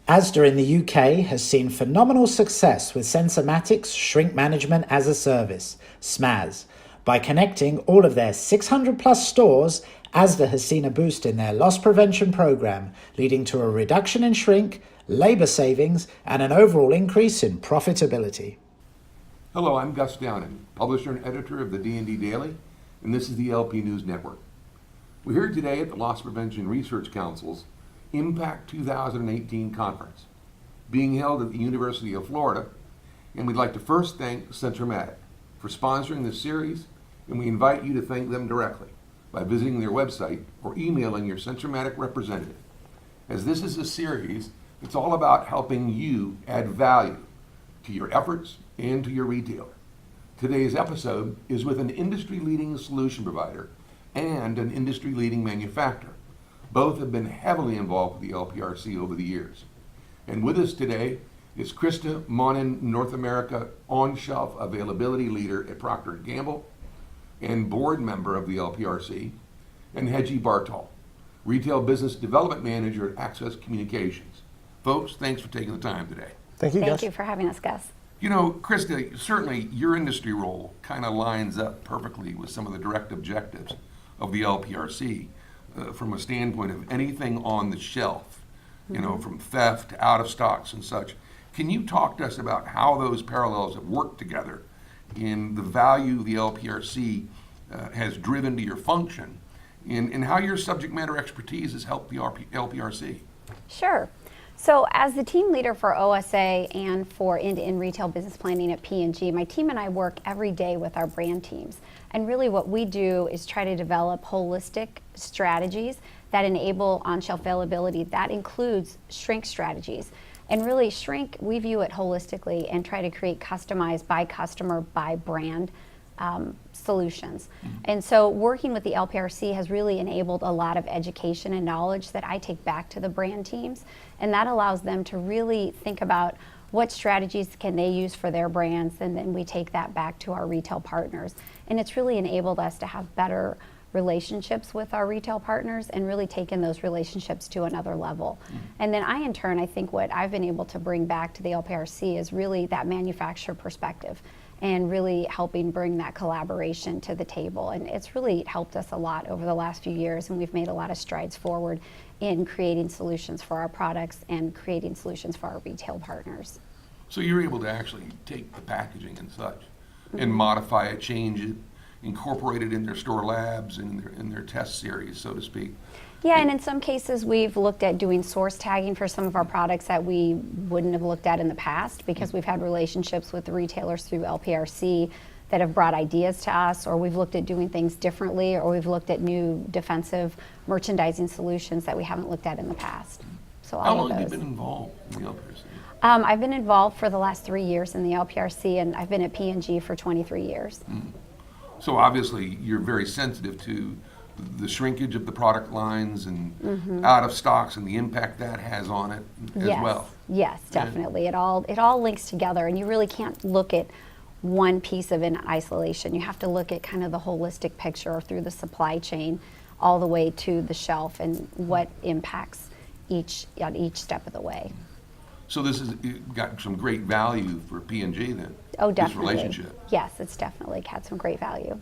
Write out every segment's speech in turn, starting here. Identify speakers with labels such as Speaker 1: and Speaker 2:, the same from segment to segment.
Speaker 1: Asda in the UK has seen phenomenal success with Sensormatic's Shrink Management as a Service, SMAS. By connecting all of their 600 plus stores, Asda has seen a boost in their loss prevention program, leading to a reduction in shrink, labor savings, and an overall increase in profitability.
Speaker 2: Hello, I'm Gus Downing, publisher and editor of the D&D Daily, and this is the LP News Network. We're here today at the Loss Prevention Research Council's Impact 2018 conference, being held at the University of Florida, and we'd like to first thank Sensormatic for sponsoring this series, and we invite you to thank them directly by visiting their website or emailing your Sensormatic representative, as this is a series that's all about helping you add value to your efforts and to your retailer. Today's episode is with an industry-leading solution provider and an industry-leading manufacturer. Both have been heavily involved with the LPRC over the years. And with us today is Krista Monnin, North America on-shelf availability leader at Procter & Gamble and board member of the LPRC, and Hedgie Bartol, retail business development manager at Access Communications. Folks, thanks for taking the time today.
Speaker 3: Thank you, Gus.
Speaker 4: Thank you for having us, Gus.
Speaker 2: You know, Krista, certainly your industry role kind of lines up perfectly with some of the direct objectives of the LPRC. From a standpoint of anything on the shelf, you know, from theft to out of stocks and such. Can you talk to us about how those parallels have worked together in the value the LPRC has driven to your function and how your subject matter expertise has helped the LPRC?
Speaker 4: Sure. So as the team leader for OSA and for end-to-end retail business planning at P&G, my team and I work every day with our brand teams. And really what we do is try to develop holistic strategies that enable on-shelf availability. That includes shrink strategies. And really shrink, we view it holistically and try to create customized by customer, by brand solutions. And so working with the LPRC has really enabled a lot of education and knowledge that I take back to the brand teams, and that allows them to really think about what strategies can they use for their brands, and then we take that back to our retail partners. And it's really enabled us to have better relationships with our retail partners and really taken those relationships to another level. And then I, in turn, I think what I've been able to bring back to the LPRC is really that manufacturer perspective and really helping bring that collaboration to the table. And it's really helped us a lot over the last few years, and we've made a lot of strides forward in creating solutions for our products and creating solutions for our retail partners.
Speaker 2: So you're able to actually take the packaging and such and modify it, change it, incorporate it in their store labs and in their test series, so to speak.
Speaker 4: Yeah, and in some cases we've looked at doing source tagging for some of our products that we wouldn't have looked at in the past because we've had relationships with the retailers through LPRC that have brought ideas to us, or we've looked at doing things differently, or we've looked at new defensive merchandising solutions that we haven't looked at in the past. So
Speaker 2: how long have you been involved in the LPRC?
Speaker 4: I've been involved for the last 3 years in the LPRC, and I've been at P&G for 23 years.
Speaker 2: So obviously you're very sensitive to the shrinkage of the product lines and out of stocks and the impact that has on it as well.
Speaker 4: Yes, definitely. Yeah. It all links together, and you really can't look at one piece of it in isolation. You have to look at kind of the holistic picture through the supply chain all the way to the shelf and what impacts each step of the way.
Speaker 2: So this has got some great value for P&G then?
Speaker 4: Oh, definitely.
Speaker 2: This relationship?
Speaker 4: Yes, it's definitely had some great value.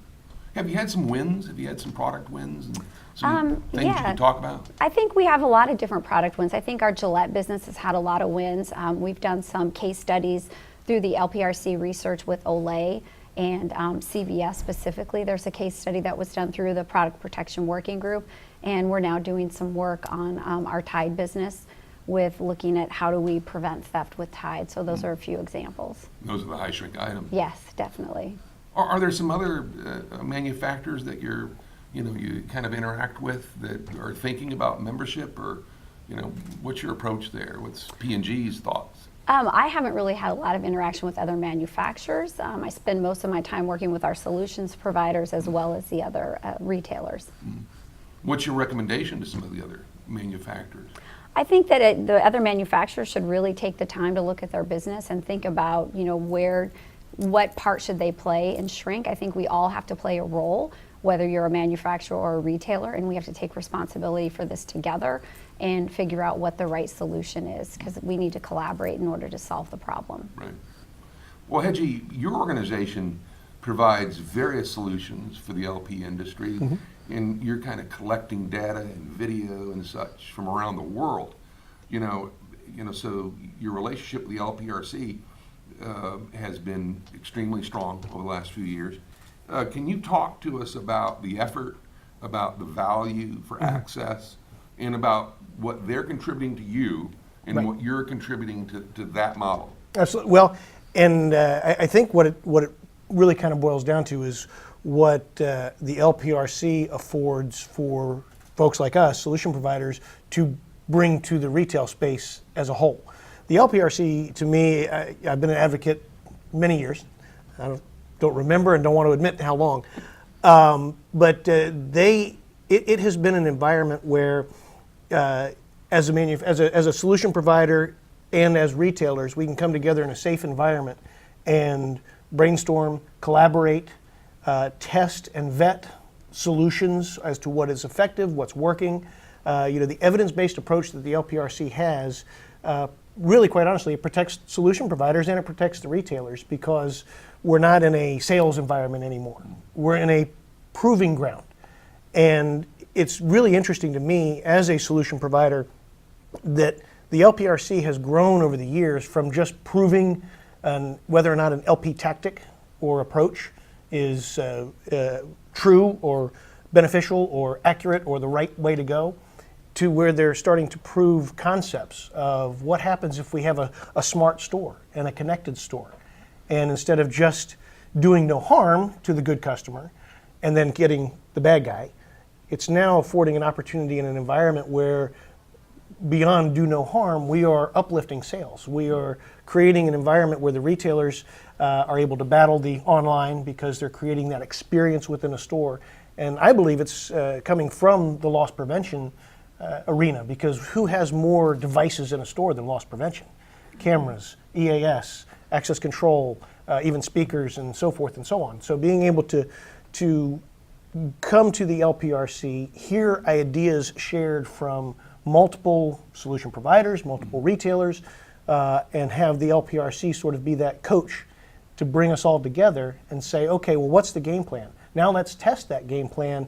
Speaker 2: Have you had some wins? Have you had some product wins and some things you can talk about?
Speaker 4: I think we have a lot of different product wins. I think our Gillette business has had a lot of wins. We've done some case studies through the LPRC research with Olay and CVS specifically. There's a case study that was done through the Product Protection Working Group, and we're now doing some work on our Tide business with looking at how do we prevent theft with Tide. So those are a few examples.
Speaker 2: Those are the high shrink items.
Speaker 4: Yes, definitely.
Speaker 2: Are there some other manufacturers that you kind of interact with that are thinking about membership or What's your approach there? What's P&G's thoughts?
Speaker 4: I haven't really had a lot of interaction with other manufacturers. I spend most of my time working with our solutions providers as well as the other retailers.
Speaker 2: What's your recommendation to some of the other manufacturers?
Speaker 4: I think that the other manufacturers should really take the time to look at their business and think about, what part should they play in shrink. I think we all have to play a role, whether you're a manufacturer or a retailer, and we have to take responsibility for this together and figure out what the right solution is, because we need to collaborate in order to solve the problem.
Speaker 2: Right. Well, Hedgie, your organization provides various solutions for the LP industry, and you're kind of collecting data and video and such from around the world. So your relationship with the LPRC has been extremely strong over the last few years. Can you talk to us about the effort, about the value for access, and about what they're contributing to you and what you're contributing to that model?
Speaker 3: Absolutely. Well, and I think what it really kind of boils down to is what the LPRC affords for folks like us, solution providers, to bring to the retail space as a whole. The LPRC, to me, I've been an advocate many years. I don't remember and don't want to admit how long. But it has been an environment where as a solution provider and as retailers, we can come together in a safe environment and brainstorm, collaborate, test and vet solutions as to what is effective, what's working. The evidence-based approach that the LPRC has, really, quite honestly, it protects solution providers and it protects the retailers, because we're not in a sales environment anymore. We're in a proving ground. And it's really interesting to me as a solution provider that the LPRC has grown over the years from just proving whether or not an LP tactic or approach is true or beneficial or accurate or the right way to go, to where they're starting to prove concepts of what happens if we have a smart store and a connected store. And instead of just doing no harm to the good customer and then getting the bad guy, it's now affording an opportunity in an environment where, beyond do no harm, we are uplifting sales. We are creating an environment where the retailers are able to battle the online because they're creating that experience within a store. And I believe it's coming from the loss prevention arena, because who has more devices in a store than loss prevention? Cameras, EAS, access control, even speakers and so forth and so on. So being able to come to the LPRC, hear ideas shared from multiple solution providers, multiple retailers, and have the LPRC sort of be that coach to bring us all together and say, okay, well, what's the game plan? Now let's test that game plan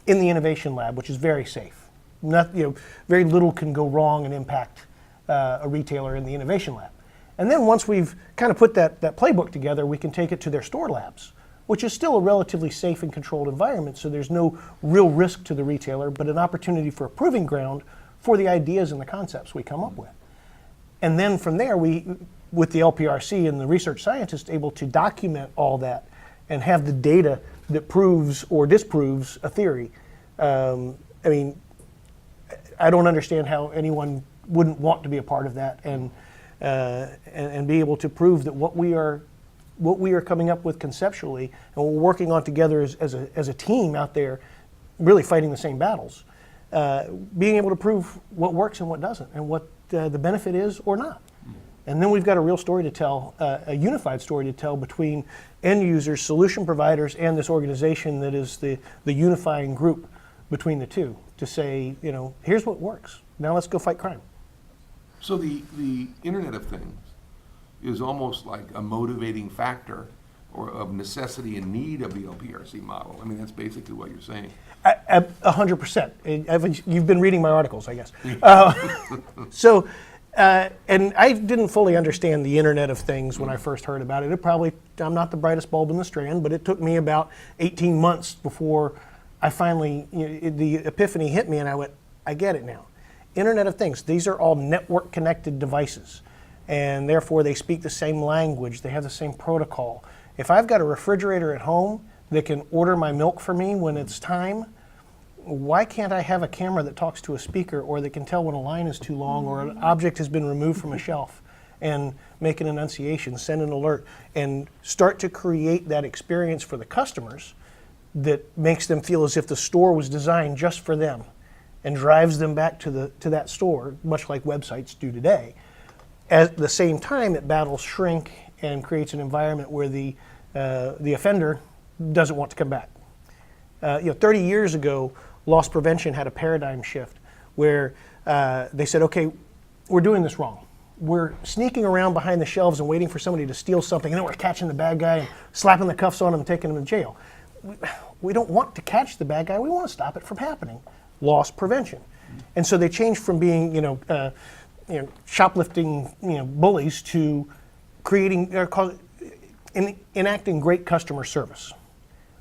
Speaker 3: in the innovation lab, which is very safe. Very little can go wrong and impact a retailer in the innovation lab. And then once we've kind of put that playbook together, we can take it to their store labs, which is still a relatively safe and controlled environment, so there's no real risk to the retailer, but an opportunity for a proving ground for the ideas and the concepts we come up with. And then from there, we, with the LPRC and the research scientists, able to document all that and have the data that proves or disproves a theory. I don't understand how anyone wouldn't want to be a part of that and be able to prove that what we are coming up with conceptually and we're working on together as a team out there, really fighting the same battles, being able to prove what works and what doesn't, and what the benefit is or not. And then we've got a real story to tell, a unified story to tell between end users, solution providers, and this organization that is the unifying group between the two, to say, here's what works. Now let's go fight crime.
Speaker 2: So the Internet of Things is almost like a motivating factor or of necessity and need of the LPRC model. I mean, that's basically what you're saying.
Speaker 3: 100%. You've been reading my articles, I guess. And I didn't fully understand the Internet of Things when I first heard about it. I'm not the brightest bulb in the strand, but it took me about 18 months before I finally, the epiphany hit me, and I went, I get it now. Internet of Things, these are all network connected devices, and therefore they speak the same language, they have the same protocol. If I've got a refrigerator at home that can order my milk for me when it's time, why can't I have a camera that talks to a speaker, or that can tell when a line is too long or an object has been removed from a shelf, and make an annunciation, send an alert, and start to create that experience for the customers that makes them feel as if the store was designed just for them and drives them back to that store, much like websites do today. At the same time, it battles shrink and creates an environment where the offender doesn't want to come back. 30 years ago, loss prevention had a paradigm shift where they said, okay, we're doing this wrong. We're sneaking around behind the shelves and waiting for somebody to steal something, and then we're catching the bad guy and slapping the cuffs on him and taking him to jail. We don't want to catch the bad guy. We want to stop it from happening. Loss prevention. And so they changed from being, shoplifting, bullies to enacting great customer service,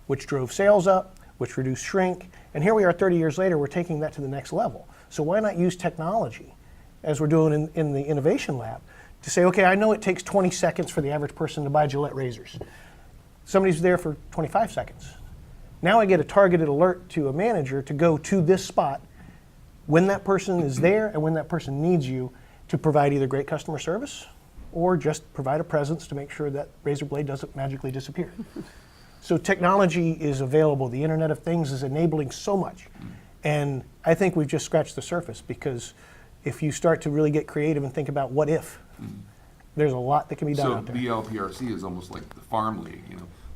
Speaker 3: which drove sales up, which reduced shrink, and here we are 30 years later, we're taking that to the next level. So why not use technology, as we're doing in the innovation lab, to say, okay, I know it takes 20 seconds for the average person to buy Gillette razors. Somebody's there for 25 seconds. Now I get a targeted alert to a manager to go to this spot when that person is there and when that person needs you, to provide either great customer service or just provide a presence to make sure that razor blade doesn't magically disappear. So technology is available. The Internet of Things is enabling so much. And I think we've just scratched the surface, because if you start to really get creative and think about what if, there's a lot that can be done out there.
Speaker 2: So the LPRC is almost like the farm league,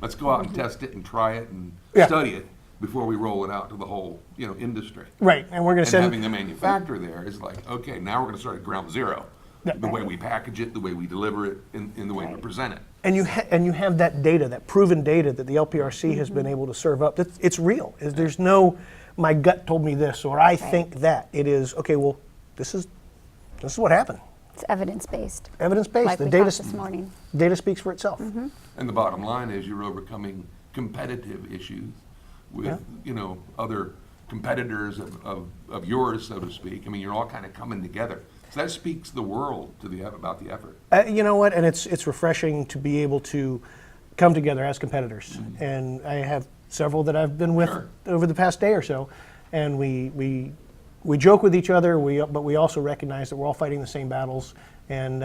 Speaker 2: Let's go out and test it and try it and
Speaker 3: Yeah.
Speaker 2: study it before we roll it out to the whole, industry.
Speaker 3: Right, and we're going to
Speaker 2: And
Speaker 3: send...
Speaker 2: having the manufacturer there is like, okay, now we're going to start at ground zero.
Speaker 3: Yeah.
Speaker 2: The way we package it, the way we deliver it, in the way we present it.
Speaker 3: And you have that data, that proven data that the LPRC has been able to serve up. It's real. There's no, my gut told me this, or I think that. It is, okay, well, this is what happened.
Speaker 4: It's evidence-based.
Speaker 3: Evidence-based.
Speaker 4: Like
Speaker 3: The
Speaker 4: we
Speaker 3: data,
Speaker 4: talked this morning.
Speaker 3: data speaks for itself.
Speaker 2: And the bottom line is you're overcoming competitive issues with, other competitors of yours, so to speak. I mean, you're all kind of coming together. So that speaks the world about the effort.
Speaker 3: You know what? And it's refreshing to be able to come together as competitors. And I have several that I've been with
Speaker 2: Sure.
Speaker 3: over the past day or so, and we joke with each other. But we also recognize that we're all fighting the same battles, and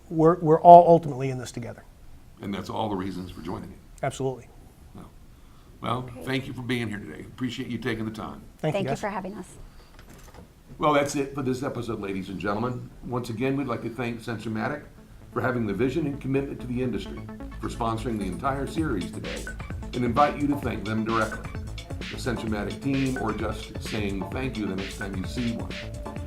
Speaker 3: we're all ultimately in this together.
Speaker 2: And that's all the reasons for joining it.
Speaker 3: Absolutely.
Speaker 2: Well, thank you for being here today. Appreciate you taking the time.
Speaker 3: Thank you,
Speaker 4: Thank you
Speaker 3: guys.
Speaker 4: for having us.
Speaker 2: Well, that's it for this episode, ladies and gentlemen. Once again, we'd like to thank Sensormatic for having the vision and commitment to the industry, for sponsoring the entire series today, and invite you to thank them directly, the Sensormatic team, or just saying thank you the next time you see one.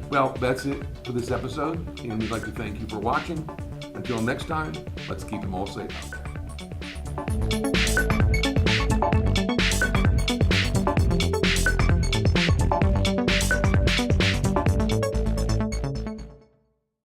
Speaker 2: Well, that's it for this episode, and we'd like to thank you for watching. Until next time, let's keep them all safe out there.